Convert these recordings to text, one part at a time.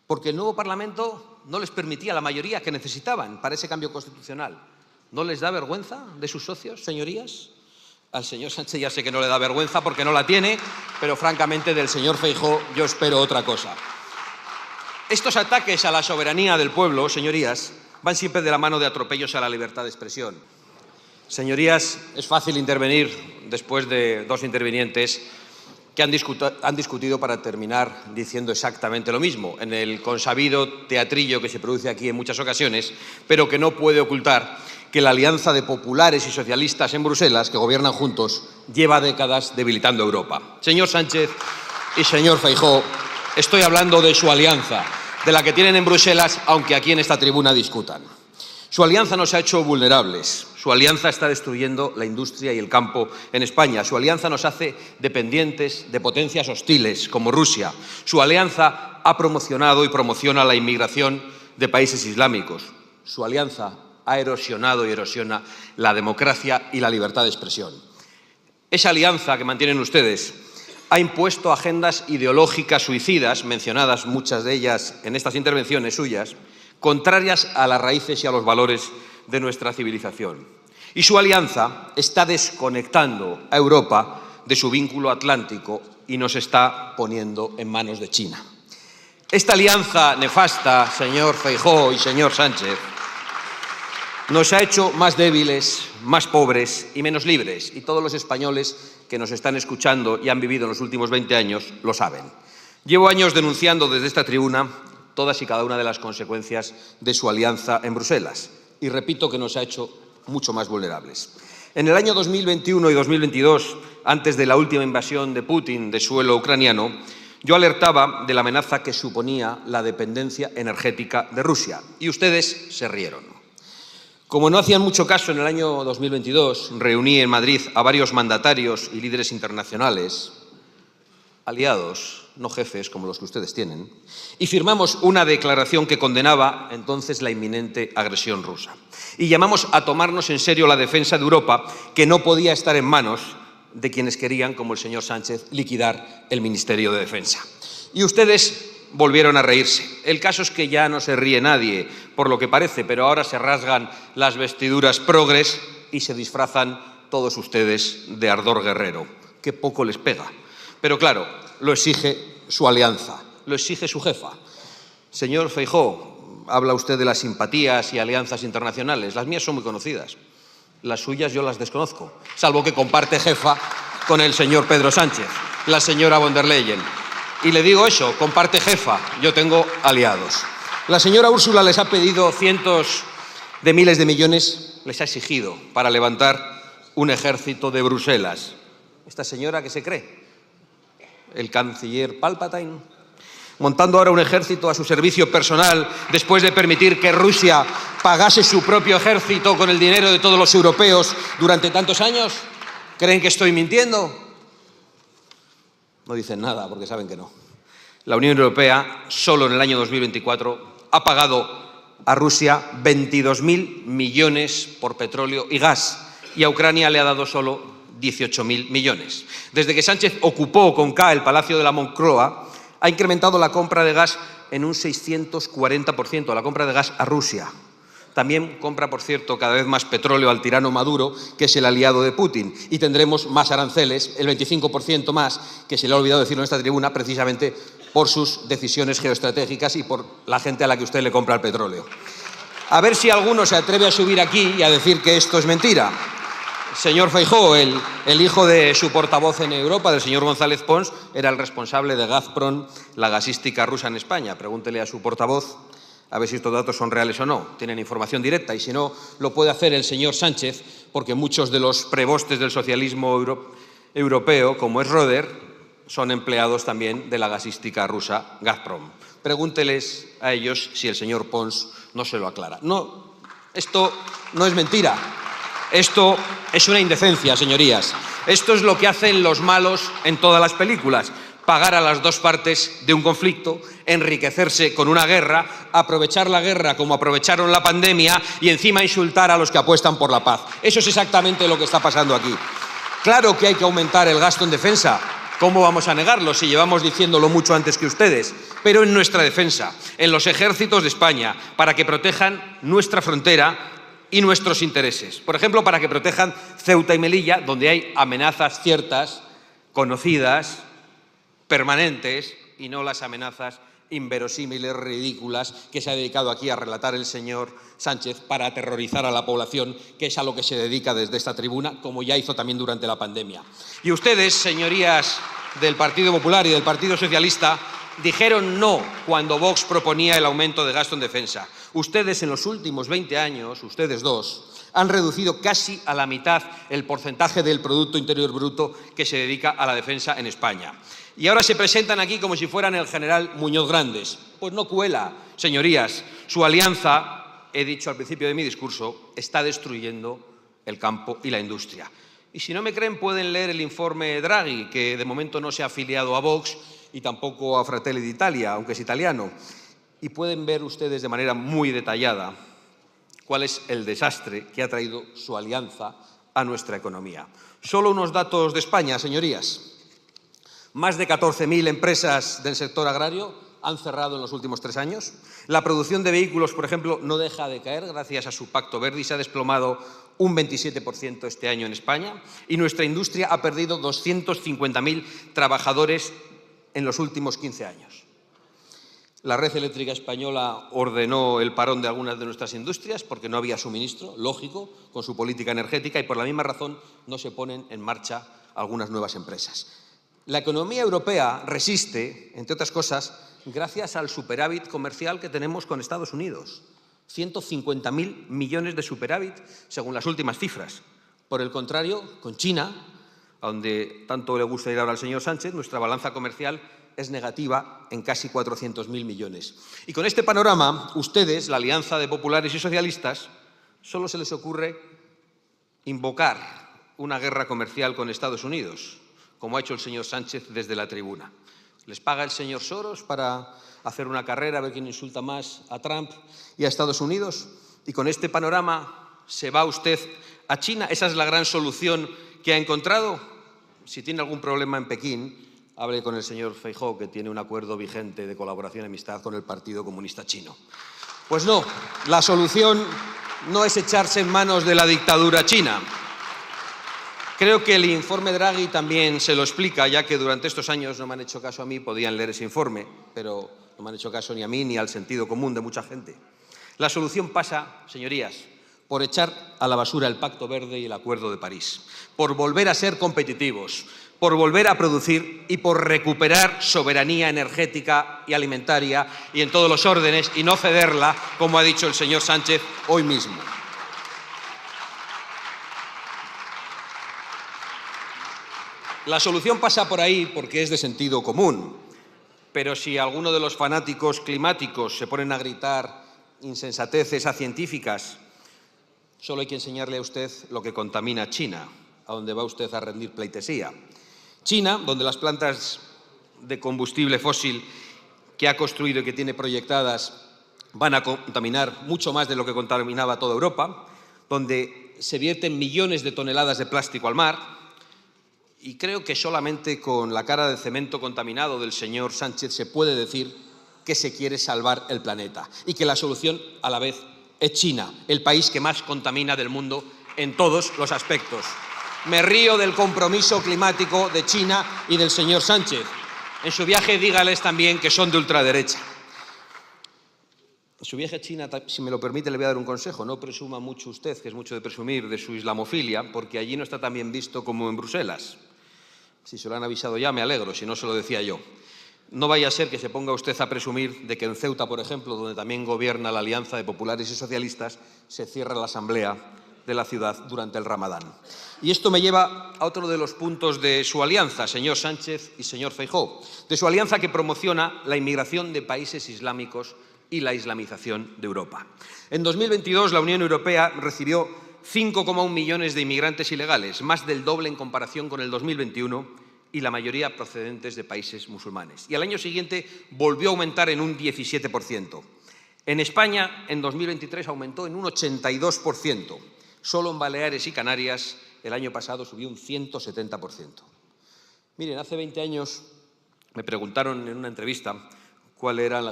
porque el nuevo Parlamento no les permitía la mayoría que necesitaban para ese cambio constitucional. ¿No les da vergüenza de sus socios, señorías? Al señor Sánchez ya sé que no le da vergüenza porque no la tiene, pero francamente del señor Feijóo yo espero otra cosa. Estos ataques a la soberanía del pueblo, señorías, van siempre de la mano de atropellos a la libertad de expresión. Señorías, es fácil intervenir después de dos intervinientes que han discutido para terminar diciendo exactamente lo mismo, en el consabido teatrillo que se produce aquí en muchas ocasiones, pero que no puede ocultar que la alianza de populares y socialistas en Bruselas, que gobiernan juntos, lleva décadas debilitando Europa. Señor Sánchez y señor Feijóo, estoy hablando de su alianza, de la que tienen en Bruselas, aunque aquí en esta tribuna discutan. Su alianza nos ha hecho vulnerables. Su alianza está destruyendo la industria y el campo en España. Su alianza nos hace dependientes de potencias hostiles como Rusia. Su alianza ha promocionado y promociona la inmigración de países islámicos. Su alianza ha erosionado y erosiona la democracia y la libertad de expresión. Esa alianza que mantienen ustedes ha impuesto agendas ideológicas suicidas, mencionadas muchas de ellas en estas intervenciones suyas, contrarias a las raíces y a los valores de nuestra civilización. Y su alianza está desconectando a Europa de su vínculo atlántico y nos está poniendo en manos de China. Esta alianza nefasta, señor Feijóo y señor Sánchez, nos ha hecho más débiles, más pobres y menos libres. Y todos los españoles que nos están escuchando y han vivido en los últimos 20 años lo saben. Llevo años denunciando desde esta tribuna todas y cada una de las consecuencias de su alianza en Bruselas. Y repito que nos ha hecho mucho más vulnerables. En el año 2021 y 2022, antes de la última invasión de Putin de suelo ucraniano, yo alertaba de la amenaza que suponía la dependencia energética de Rusia. Y ustedes se rieron. Como no hacían mucho caso, en el año 2022 reuní en Madrid a varios mandatarios y líderes internacionales, aliados, no jefes como los que ustedes tienen, y firmamos una declaración que condenaba entonces la inminente agresión rusa. Y llamamos a tomarnos en serio la defensa de Europa, que no podía estar en manos de quienes querían, como el señor Sánchez, liquidar el Ministerio de Defensa. Y ustedes volvieron a reírse. El caso es que ya no se ríe nadie, por lo que parece, pero ahora se rasgan las vestiduras progres y se disfrazan todos ustedes de ardor guerrero. Qué poco les pega. Pero claro, lo exige su alianza, lo exige su jefa. Señor Feijóo, habla usted de las simpatías y alianzas internacionales. Las mías son muy conocidas. Las suyas yo las desconozco, salvo que comparte jefa con el señor Pedro Sánchez, la señora von der Leyen. Y le digo eso, comparte jefa, yo tengo aliados. La señora Úrsula les ha pedido cientos de miles de millones, les ha exigido para levantar un ejército de Bruselas. ¿Esta señora qué se cree? ¿El canciller Palpatine? Montando ahora un ejército a su servicio personal después de permitir que Rusia pagase su propio ejército con el dinero de todos los europeos durante tantos años. ¿Creen que estoy mintiendo? No dicen nada porque saben que no. La Unión Europea, solo en el año 2024, ha pagado a Rusia 22.000 millones por petróleo y gas, y a Ucrania le ha dado solo 18.000 millones. Desde que Sánchez ocupó con K el Palacio de la Moncloa, ha incrementado la compra de gas en un 640%, la compra de gas a Rusia. También compra, por cierto, cada vez más petróleo al tirano Maduro, que es el aliado de Putin. Y tendremos más aranceles, el 25% más, que se le ha olvidado decirlo en esta tribuna, precisamente por sus decisiones geoestratégicas y por la gente a la que usted le compra el petróleo. A ver si alguno se atreve a subir aquí y a decir que esto es mentira. Señor Feijóo, el hijo de su portavoz en Europa, del señor González Pons, era el responsable de Gazprom, la gasística rusa en España. Pregúntele a su portavoz a ver si estos datos son reales o no. Tienen información directa y si no, lo puede hacer el señor Sánchez, porque muchos de los prebostes del socialismo europeo, como es Roder, son empleados también de la gasística rusa Gazprom. Pregúnteles a ellos si el señor Pons no se lo aclara. No, esto no es mentira. Esto es una indecencia, señorías. Esto es lo que hacen los malos en todas las películas. Pagar a las dos partes de un conflicto, enriquecerse con una guerra, aprovechar la guerra como aprovecharon la pandemia y encima insultar a los que apuestan por la paz. Eso es exactamente lo que está pasando aquí. Claro que hay que aumentar el gasto en defensa, ¿Cómo vamos a negarlo si llevamos diciéndolo mucho antes que ustedes? Pero en nuestra defensa, en los ejércitos de España, para que protejan nuestra frontera y nuestros intereses. Por ejemplo, para que protejan Ceuta y Melilla, donde hay amenazas ciertas, conocidas, permanentes, y no las amenazas inverosímiles, ridículas, que se ha dedicado aquí a relatar el señor Sánchez para aterrorizar a la población, que es a lo que se dedica desde esta tribuna, como ya hizo también durante la pandemia. Y ustedes, señorías del Partido Popular y del Partido Socialista, dijeron no cuando Vox proponía el aumento de gasto en defensa. Ustedes en los últimos 20 años, ustedes dos, han reducido casi a la mitad el porcentaje del Producto Interior Bruto que se dedica a la defensa en España. Y ahora se presentan aquí como si fueran el general Muñoz Grandes. Pues no cuela, señorías. Su alianza, he dicho al principio de mi discurso, está destruyendo el campo y la industria. Y si no me creen, pueden leer el informe Draghi, que de momento no se ha afiliado a Vox y tampoco a Fratelli d'Italia, aunque es italiano. Y pueden ver ustedes de manera muy detallada cuál es el desastre que ha traído su alianza a nuestra economía. Solo unos datos de España, señorías. Más de 14.000 empresas del sector agrario han cerrado en los últimos 3 años. La producción de vehículos, por ejemplo, no deja de caer gracias a su Pacto Verde y se ha desplomado un 27% este año en España. Y nuestra industria ha perdido 250.000 trabajadores en los últimos 15 años. La red eléctrica española ordenó el parón de algunas de nuestras industrias porque no había suministro, lógico, con su política energética, y por la misma razón no se ponen en marcha algunas nuevas empresas. La economía europea resiste, entre otras cosas, gracias al superávit comercial que tenemos con Estados Unidos. 150.000 millones de superávit, según las últimas cifras. Por el contrario, con China, a donde tanto le gusta ir ahora al señor Sánchez, nuestra balanza comercial es negativa en casi 400.000 millones. Y con este panorama, ustedes, la alianza de populares y socialistas, solo se les ocurre invocar una guerra comercial con Estados Unidos, como ha hecho el señor Sánchez desde la tribuna. Les paga el señor Soros para hacer una carrera a ver quién insulta más a Trump y a Estados Unidos. Y con este panorama se va usted a China. ¿Esa es la gran solución que ha encontrado? Si tiene algún problema en Pekín, hable con el señor Feijóo, que tiene un acuerdo vigente de colaboración y amistad con el Partido Comunista Chino. Pues no, la solución no es echarse en manos de la dictadura china. Creo que el informe Draghi también se lo explica, ya que durante estos años no me han hecho caso a mí, podían leer ese informe, pero no me han hecho caso ni a mí ni al sentido común de mucha gente. La solución pasa, señorías, por echar a la basura el Pacto Verde y el Acuerdo de París, por volver a ser competitivos, por volver a producir y por recuperar soberanía energética y alimentaria y en todos los órdenes y no cederla, como ha dicho el señor Sánchez hoy mismo. La solución pasa por ahí porque es de sentido común, pero si alguno de los fanáticos climáticos se ponen a gritar insensateces a científicas, solo hay que enseñarle a usted lo que contamina China, a donde va usted a rendir pleitesía. China, donde las plantas de combustible fósil que ha construido y que tiene proyectadas van a contaminar mucho más de lo que contaminaba toda Europa, donde se vierten millones de toneladas de plástico al mar. Y creo que solamente con la cara de cemento contaminado del señor Sánchez se puede decir que se quiere salvar el planeta y que la solución a la vez es China, el país que más contamina del mundo en todos los aspectos. Me río del compromiso climático de China y del señor Sánchez. En su viaje dígales también que son de ultraderecha. En su viaje a China, si me lo permite, le voy a dar un consejo. No presuma mucho usted, que es mucho de presumir, de su islamofilia, porque allí no está tan bien visto como en Bruselas. Si se lo han avisado ya, me alegro, si no se lo decía yo. No vaya a ser que se ponga usted a presumir de que en Ceuta, por ejemplo, donde también gobierna la alianza de populares y socialistas, se cierra la asamblea de la ciudad durante el Ramadán. Y esto me lleva a otro de los puntos de su alianza, señor Sánchez y señor Feijóo, de su alianza que promociona la inmigración de países islámicos y la islamización de Europa. En 2022, la Unión Europea recibió 5,1 millones de inmigrantes ilegales, más del doble en comparación con el 2021, y la mayoría procedentes de países musulmanes. Y al año siguiente volvió a aumentar en un 17%. En España, en 2023, aumentó en un 82%. Solo en Baleares y Canarias, el año pasado subió un 170%. Miren, hace 20 años me preguntaron en una entrevista cuáles eran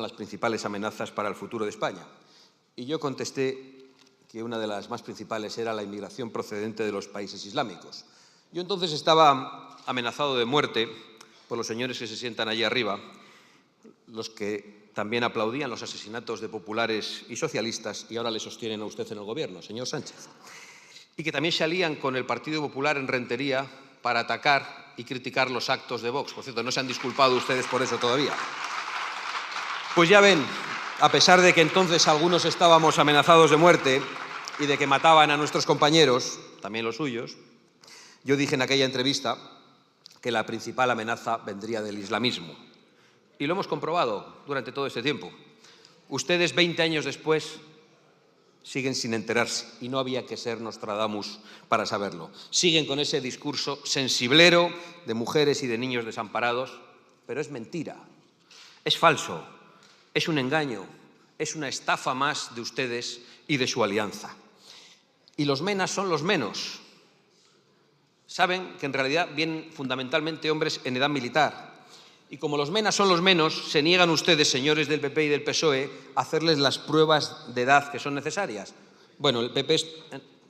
las principales amenazas para el futuro de España. Y yo contesté que una de las más principales era la inmigración procedente de los países islámicos. Yo entonces estaba amenazado de muerte por los señores que se sientan allí arriba, los que también aplaudían los asesinatos de populares y socialistas y ahora le sostienen a usted en el gobierno, señor Sánchez, y que también se alían con el Partido Popular en Rentería para atacar y criticar los actos de Vox. Por cierto, no se han disculpado ustedes por eso todavía. Pues ya ven, a pesar de que entonces algunos estábamos amenazados de muerte y de que mataban a nuestros compañeros, también los suyos, yo dije en aquella entrevista que la principal amenaza vendría del islamismo. Y lo hemos comprobado durante todo este tiempo. Ustedes, 20 años después, siguen sin enterarse, y no había que ser Nostradamus para saberlo. Siguen con ese discurso sensiblero de mujeres y de niños desamparados, pero es mentira, es falso, es un engaño, es una estafa más de ustedes y de su alianza. Y los menas son los menos. Saben que en realidad vienen fundamentalmente hombres en edad militar. Y como los menas son los menos, se niegan ustedes, señores del PP y del PSOE, a hacerles las pruebas de edad que son necesarias. Bueno, el PP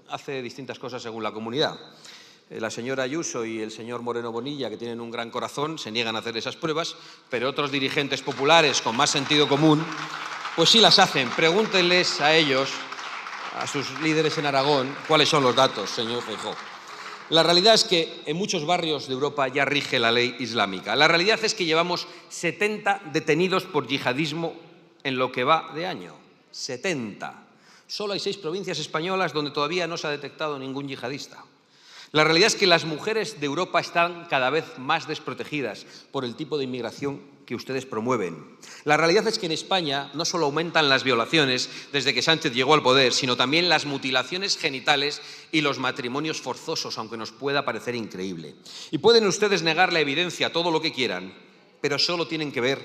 hace distintas cosas según la comunidad. La señora Ayuso y el señor Moreno Bonilla, que tienen un gran corazón, se niegan a hacer esas pruebas, pero otros dirigentes populares con más sentido común, pues sí las hacen. Pregúntenles a ellos, a sus líderes en Aragón, cuáles son los datos, señor Feijóo. La realidad es que en muchos barrios de Europa ya rige la ley islámica. La realidad es que llevamos 70 detenidos por yihadismo en lo que va de año. 70. Solo hay 6 provincias españolas donde todavía no se ha detectado ningún yihadista. La realidad es que las mujeres de Europa están cada vez más desprotegidas por el tipo de inmigración que ustedes promueven. La realidad es que en España no solo aumentan las violaciones desde que Sánchez llegó al poder, sino también las mutilaciones genitales y los matrimonios forzosos, aunque nos pueda parecer increíble. Y pueden ustedes negar la evidencia todo lo que quieran, pero solo tienen que ver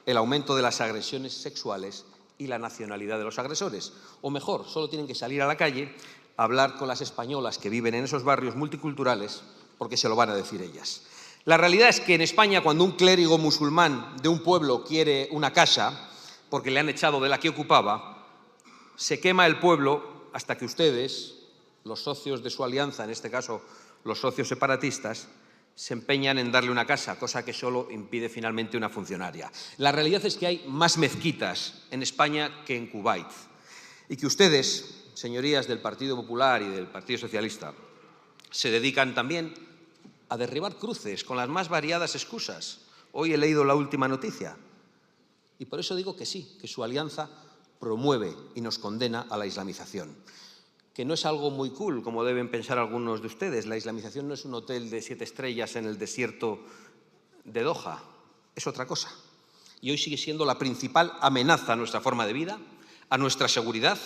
el aumento de las agresiones sexuales y la nacionalidad de los agresores. O mejor, solo tienen que salir a la calle a hablar con las españolas que viven en esos barrios multiculturales, porque se lo van a decir ellas. La realidad es que en España, cuando un clérigo musulmán de un pueblo quiere una casa, porque le han echado de la que ocupaba, se quema el pueblo hasta que ustedes, los socios de su alianza, en este caso los socios separatistas, se empeñan en darle una casa, cosa que solo impide finalmente una funcionaria. La realidad es que hay más mezquitas en España que en Kuwait y que ustedes, señorías del Partido Popular y del Partido Socialista, se dedican también a derribar cruces con las más variadas excusas. Hoy he leído la última noticia y por eso digo que sí, que su alianza promueve y nos condena a la islamización, que no es algo muy cool, como deben pensar algunos de ustedes. La islamización no es un hotel de 7 estrellas en el desierto de Doha, es otra cosa. Y hoy sigue siendo la principal amenaza a nuestra forma de vida, a nuestra seguridad,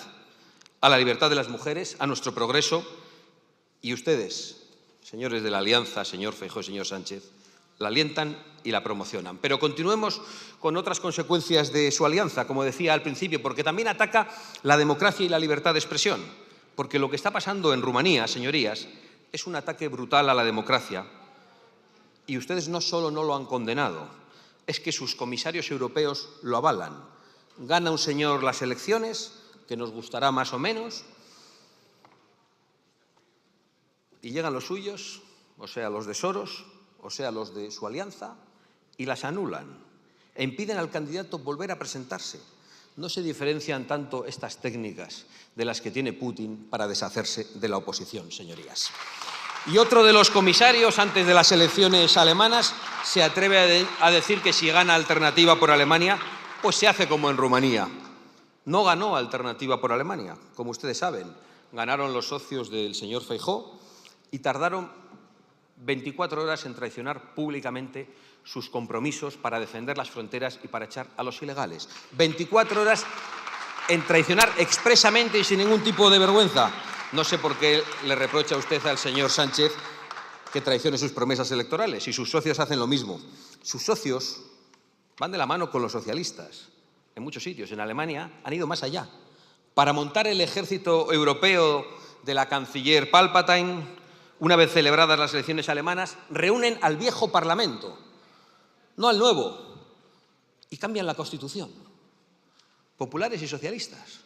a la libertad de las mujeres, a nuestro progreso. Y ustedes, señores de la Alianza, señor Feijóo, señor Sánchez, la alientan y la promocionan. Pero continuemos con otras consecuencias de su alianza, como decía al principio, porque también ataca la democracia y la libertad de expresión. Porque lo que está pasando en Rumanía, señorías, es un ataque brutal a la democracia. Y ustedes no solo no lo han condenado, es que sus comisarios europeos lo avalan. Gana un señor las elecciones, que nos gustará más o menos, y llegan los suyos, o sea, los de Soros, o sea, los de su alianza, y las anulan e impiden al candidato volver a presentarse. No se diferencian tanto estas técnicas de las que tiene Putin para deshacerse de la oposición, señorías. Y otro de los comisarios, antes de las elecciones alemanas, se atreve a decir que si gana Alternativa por Alemania, pues se hace como en Rumanía. No ganó Alternativa por Alemania, como ustedes saben. Ganaron los socios del señor Feijóo y tardaron 24 horas en traicionar públicamente sus compromisos para defender las fronteras y para echar a los ilegales. 24 horas en traicionar expresamente y sin ningún tipo de vergüenza. No sé por qué le reprocha usted al señor Sánchez que traicione sus promesas electorales, y sus socios hacen lo mismo. Sus socios van de la mano con los socialistas. En muchos sitios, en Alemania, han ido más allá. Para montar el ejército europeo de la canciller Palpatine, una vez celebradas las elecciones alemanas, reúnen al viejo Parlamento, no al nuevo, y cambian la Constitución, populares y socialistas,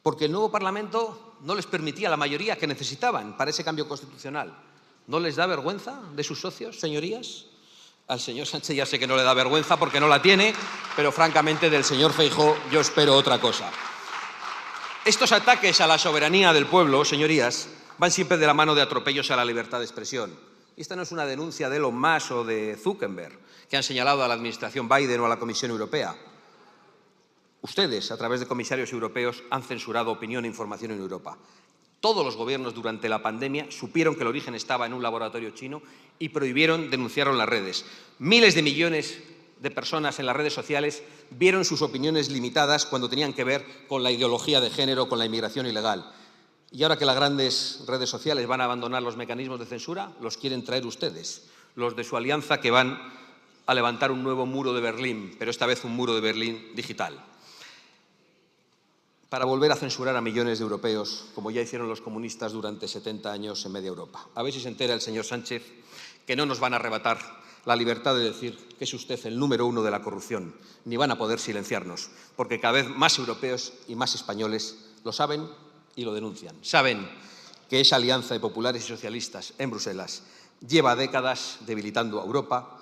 porque el nuevo Parlamento no les permitía la mayoría que necesitaban para ese cambio constitucional. ¿No les da vergüenza de sus socios, señorías? Al señor Sánchez ya sé que no le da vergüenza porque no la tiene, pero francamente del señor Feijóo yo espero otra cosa. Estos ataques a la soberanía del pueblo, señorías, van siempre de la mano de atropellos a la libertad de expresión. Y esta no es una denuncia de Elon Musk o de Zuckerberg, que han señalado a la administración Biden o a la Comisión Europea. Ustedes, a través de comisarios europeos, han censurado opinión e información en Europa. Todos los gobiernos durante la pandemia supieron que el origen estaba en un laboratorio chino y denunciaron las redes. Miles de millones de personas en las redes sociales vieron sus opiniones limitadas cuando tenían que ver con la ideología de género, con la inmigración ilegal. Y ahora que las grandes redes sociales van a abandonar los mecanismos de censura, los quieren traer ustedes, los de su alianza, que van a levantar un nuevo muro de Berlín, pero esta vez un muro de Berlín digital, para volver a censurar a millones de europeos, como ya hicieron los comunistas durante 70 años en media Europa. A ver si se entera el señor Sánchez que no nos van a arrebatar la libertad de decir que es usted el número uno de la corrupción, ni van a poder silenciarnos, porque cada vez más europeos y más españoles lo saben y lo denuncian. Saben que esa alianza de populares y socialistas en Bruselas lleva décadas debilitando a Europa,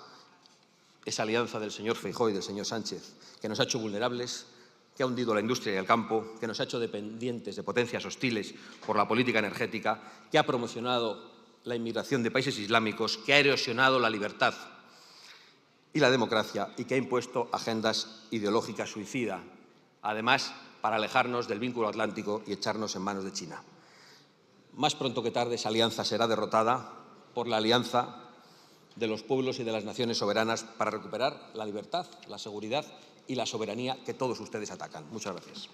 esa alianza del señor Feijóo y del señor Sánchez, que nos ha hecho vulnerables, que ha hundido la industria y el campo, que nos ha hecho dependientes de potencias hostiles por la política energética, que ha promocionado la inmigración de países islámicos, que ha erosionado la libertad y la democracia y que ha impuesto agendas ideológicas suicidas, además para alejarnos del vínculo atlántico y echarnos en manos de China. Más pronto que tarde esa alianza será derrotada por la alianza de los pueblos y de las naciones soberanas para recuperar la libertad, la seguridad y la soberanía que todos ustedes atacan. Muchas gracias.